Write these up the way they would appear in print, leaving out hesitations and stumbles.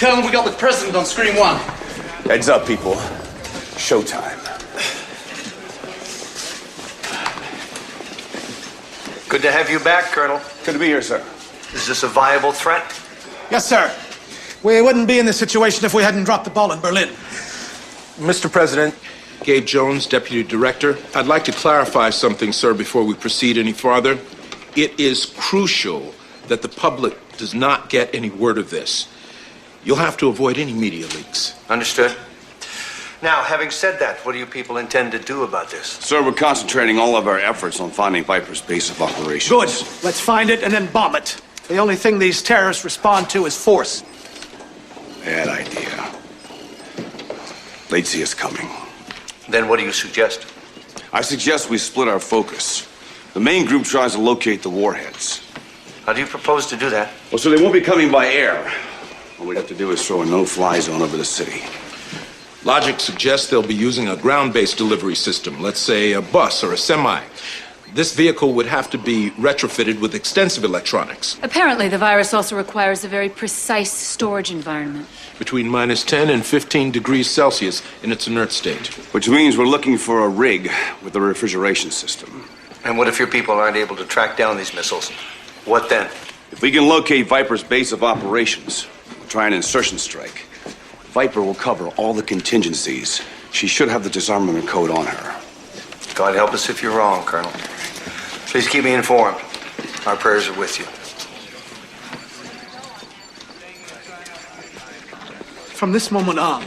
Colonel, we got the president on screen 1. Heads up, people. Showtime. Good to have you back, Colonel. Good to be here, sir. Is this a viable threat? Yes, sir. We wouldn't be in this situation if we hadn't dropped the ball in Berlin. Mr. President, Gabe Jones, Deputy Director. I'd like to clarify something, sir, before we proceed any farther. It is crucial that the public does not get any word of this. You'll have to avoid any media leaks. Understood. Now, having said that, what do you people intend to do about this? Sir, we're concentrating all of our efforts on finding Viper's base of operations. Good. Let's find it and then bomb it. The only thing these terrorists respond to is force. Bad idea. They'd see us coming. Then what do you suggest? I suggest we split our focus. The main group tries to locate the warheads. How do you propose to do that? Well, so they won't be coming by air. All we'd have to do is throw a no-fly zone over the city. Logic suggests they'll be using a ground-based delivery system, let's say a bus or a semi. This vehicle would have to be retrofitted with extensive electronics. Apparently, the virus also requires a very precise storage environment. Between -10 and 15 degrees Celsius in its inert state. Which means we're looking for a rig with a refrigeration system. And what if your people aren't able to track down these missiles? What then? If we can locate Viper's base of operations, we'll try an insertion strike. Viper will cover all the contingencies. She should have the disarmament code on her. God help us if you're wrong, Colonel. Please keep me informed. Our prayers are with you. From this moment on,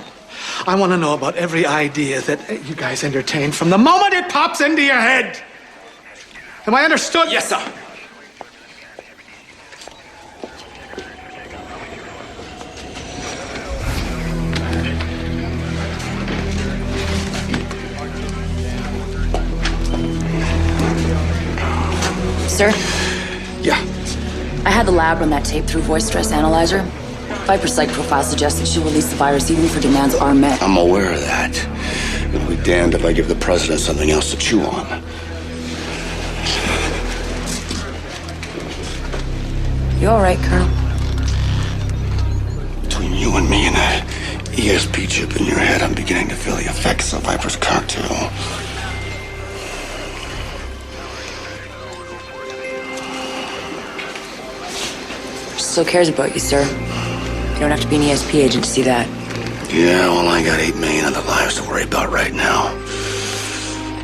I want to know about every idea that you guys entertain from the moment it pops into your head. Am I understood? Yes, sir. Sir? Yeah. I had the lab run that tape through voice stress analyzer. Viper's psych profile suggests that she'll release the virus even if her demands are met. I'm aware of that. It'll be damned if I give the president something else to chew on. You all right, Colonel? Between you and me and that ESP chip in your head, I'm beginning to feel the effects of Viper's cocktail. Still cares about you, sir. You don't have to be an ESP agent to see that. Yeah, well, I got 8 million other lives to worry about right now.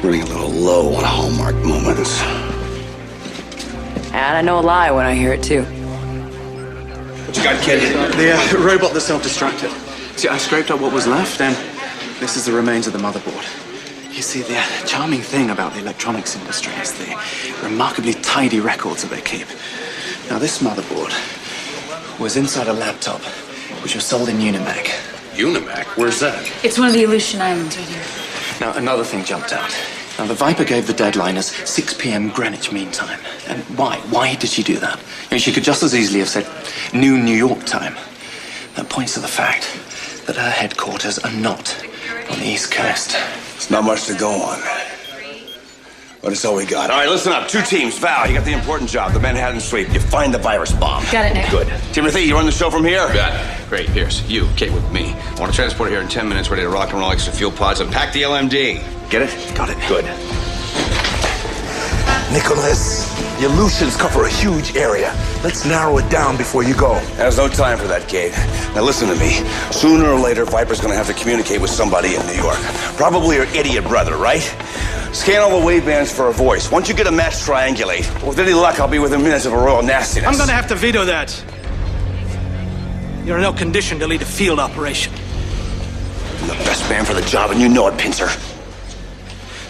Running a little low on Hallmark moments. And I know a lie when I hear it, too. What you got, kid? The robot that self-destructed. See, I scraped up what was left, and this is the remains of the motherboard. You see, the charming thing about the electronics industry is the remarkably tidy records that they keep. Now, this motherboard was inside a laptop, which was sold in Unimac. Unimac? Where's that? It's one of the Aleutian Islands right here. Now, another thing jumped out. Now, the Viper gave the deadline as 6 p.m. Greenwich Mean Time. And why? Why did she do that? You know, she could just as easily have said noon New York time. That points to the fact that her headquarters are not on the East Coast. It's not much to go on. But it's all we got. All right, listen up. 2 teams. Val, you got the important job, the Manhattan sweep. You find the virus bomb. Got it, Nick. Good. Timothy, you run the show from here? Got it. Great, Pierce. You, Kate with me. I want to transport it here in 10 minutes, ready to rock and roll extra fuel pods and pack the LMD. Get it? Got it. Good. Nicholas, the Aleutians cover a huge area. Let's narrow it down before you go. There's no time for that, Kate. Now listen to me. Sooner or later, Viper's gonna have to communicate with somebody in New York. Probably her idiot brother, right? Scan all the wavebands for a voice. Once you get a match, triangulate. With any luck, I'll be within minutes of a royal nastiness. I'm gonna have to veto that. You're in no condition to lead a field operation. I'm the best man for the job, and you know it, Pincer.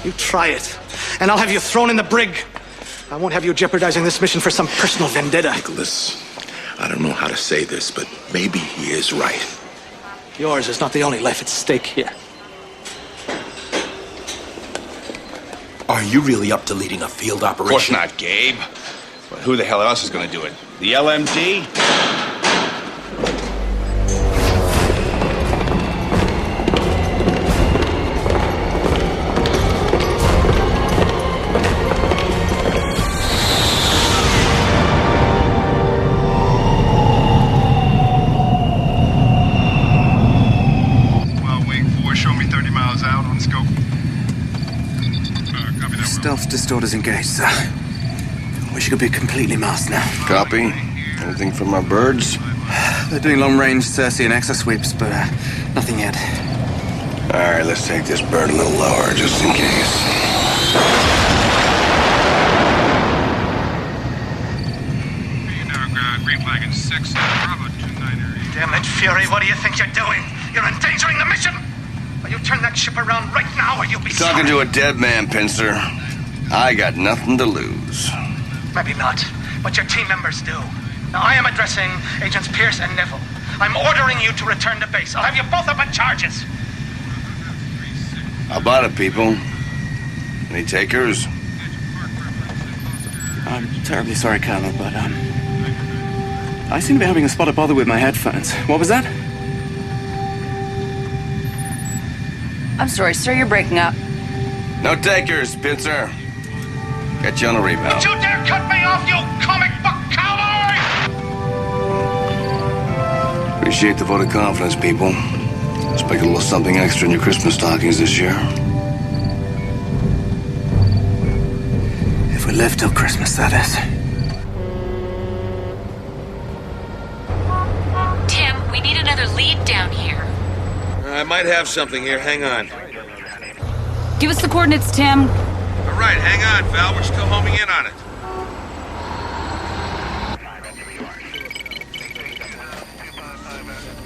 You try it, and I'll have you thrown in the brig. I won't have you jeopardizing this mission for some personal vendetta. Nicholas, I don't know how to say this, but maybe he is right. Yours is not the only life at stake here. Are you really up to leading a field operation? Of course not, Gabe. But who the hell else is going to do it? The LMD? orders engaged, sir. Wish you could be completely masked now. Copy. Anything from our birds? They're doing long-range Cersei and Exo sweeps, but nothing yet. All right, let's take this bird a little lower, just in case. Green flag in 6, Bravo 29er. Damn it, Fury, what do you think you're doing? You're endangering the mission! Will you turn that ship around right now, or you'll be Talking to a dead man, Pincer. I got nothing to lose. Maybe not, but your team members do. Now, I am addressing Agents Pierce and Neville. I'm ordering you to return to base. I'll have you both up on charges. How about it, people? Any takers? I'm terribly sorry, Colonel, but, I seem to be having a spot of bother with my headphones. What was that? I'm sorry, sir, you're breaking up. No takers, Pincer. Get you on a rebound. Don't you dare cut me off, you comic book cowboy! Appreciate the vote of confidence, people. Expect a little something extra in your Christmas stockings this year. If we live till Christmas, that is. Tim, we need another lead down here. I might have something here. Hang on. Give us the coordinates, Tim. All right, hang on, Val. We're still homing in on it.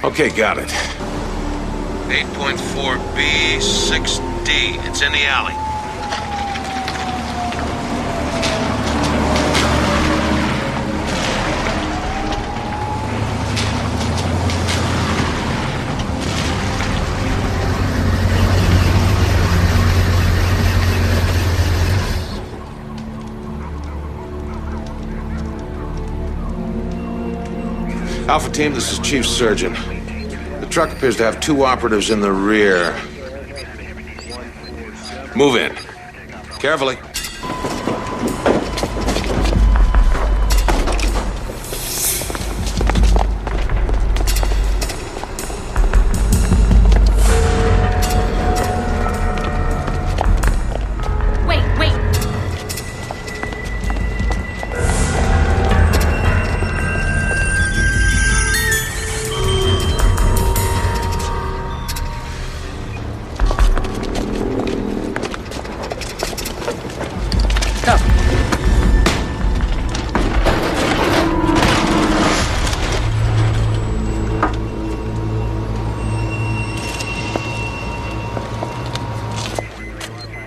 Okay, got it. 8.4B, 6D. It's in the alley. Alpha Team, this is Chief Surgeon. The truck appears to have 2 operatives in the rear. Move in. Carefully.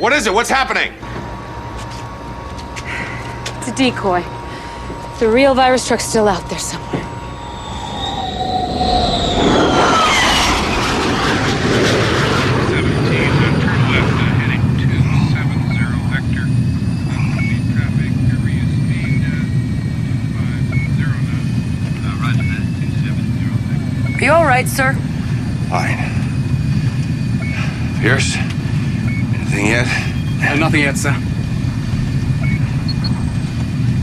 What is it? What's happening? It's a decoy. The real virus truck's still out there somewhere. Are you all right, sir? Fine. Pierce? Anything yet? Nothing yet, sir.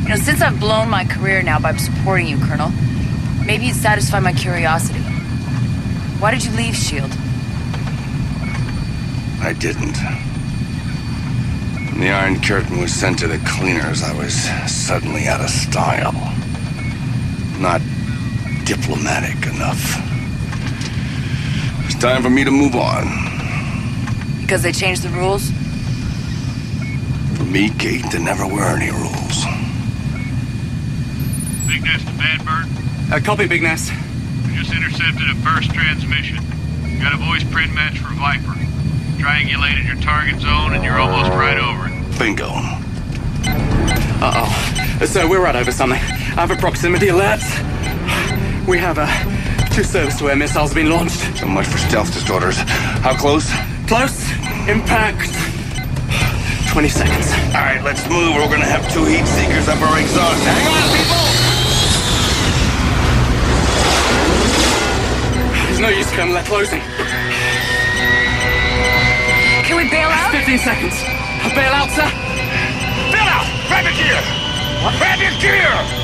You know, since I've blown my career now by supporting you, Colonel, maybe you'd satisfy my curiosity. Why did you leave S.H.I.E.L.D.? I didn't. When the Iron Curtain was sent to the cleaners, I was suddenly out of style. Not diplomatic enough. It's time for me to move on. Because they changed the rules? For me, Kate, there never were any rules. Big Nest to Bad Bird. Copy, Big Nest. We just intercepted a burst transmission. Got a voice print match for Viper. Triangulated your target zone and you're almost right over it. Bingo. Uh-oh. So we're right over something. I have a proximity alert. We have 2 surface-to-air missiles being launched. So much for stealth disorders. How close? Close. Impact. 20 seconds. All right, let's move. We're gonna have 2 heat seekers up our exhaust. Hang on, people! There's no use, Colonel. They're closing. Can we bail out? 15 seconds. Bail out, sir. Bail out! Grab your gear! What? Grab your gear!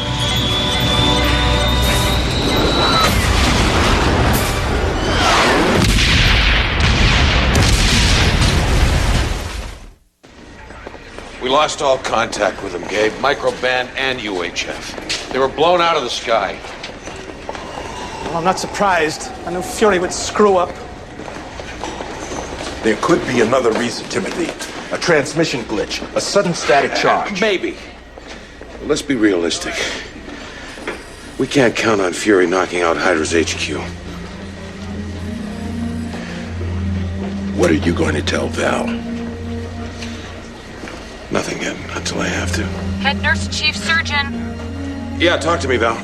We lost all contact with them, Gabe. Microband and UHF. They were blown out of the sky. Well, I'm not surprised. I knew Fury would screw up. There could be another reason, Timothy. A transmission glitch, a sudden static charge. Maybe. But let's be realistic. We can't count on Fury knocking out Hydra's HQ. What are you going to tell Val? Nothing yet, until I have to. Head nurse, chief surgeon. Yeah, talk to me, Val.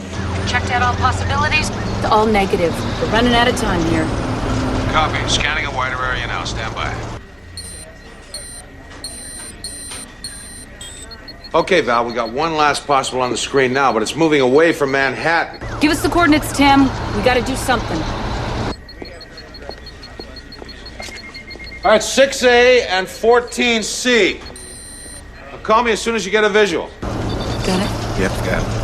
Checked out all possibilities. It's all negative. We're running out of time here. Copy. Scanning a wider area now. Stand by. Okay, Val, we got one last possible on the screen now, but it's moving away from Manhattan. Give us the coordinates, Tim. We gotta do something. All right, 6A and 14C. Now call me as soon as you get a visual. Got it? Yep, got it.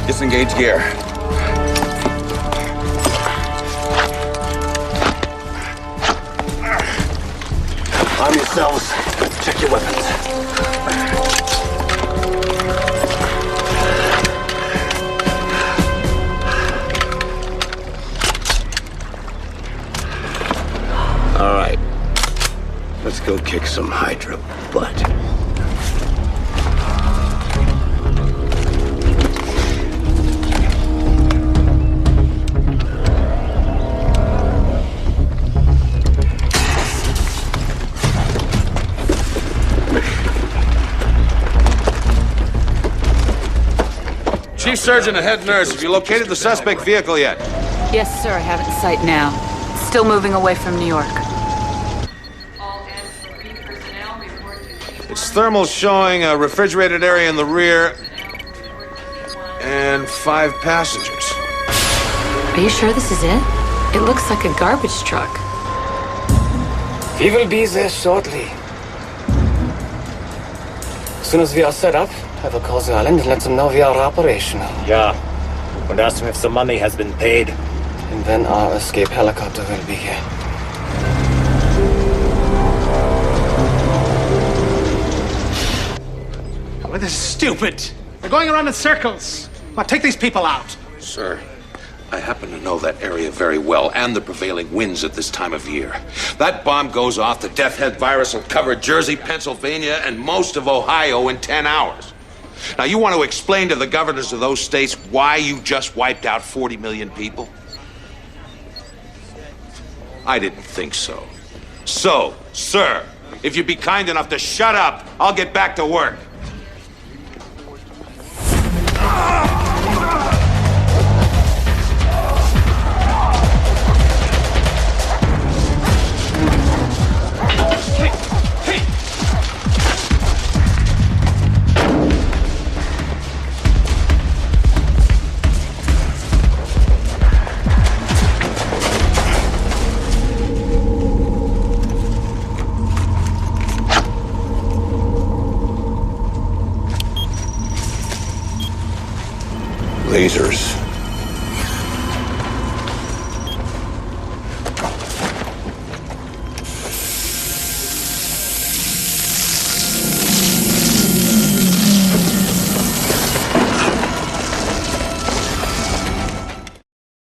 Disengage gear. Arm yourselves. Check your weapons. All right. Let's go kick some Hydra butt. Chief Surgeon and Head Nurse, have you located the suspect vehicle yet? Yes, sir. I have it in sight now. Still moving away from New York. Its thermals showing a refrigerated area in the rear and 5 passengers. Are you sure this is it? It looks like a garbage truck. We will be there shortly. As soon as we are set up, I will call the island and let them know we are operational. Yeah, and ask them if the money has been paid. And then our escape helicopter will be here. Oh, this is stupid. They're going around in circles. Now, take these people out. Sir, I happen to know that area very well and the prevailing winds at this time of year. That bomb goes off, the death head virus will cover Jersey, Pennsylvania, and most of Ohio in 10 hours. Now, you want to explain to the governors of those states why you just wiped out 40 million people? I didn't think so. So, sir, if you'd be kind enough to shut up, I'll get back to work. Lasers.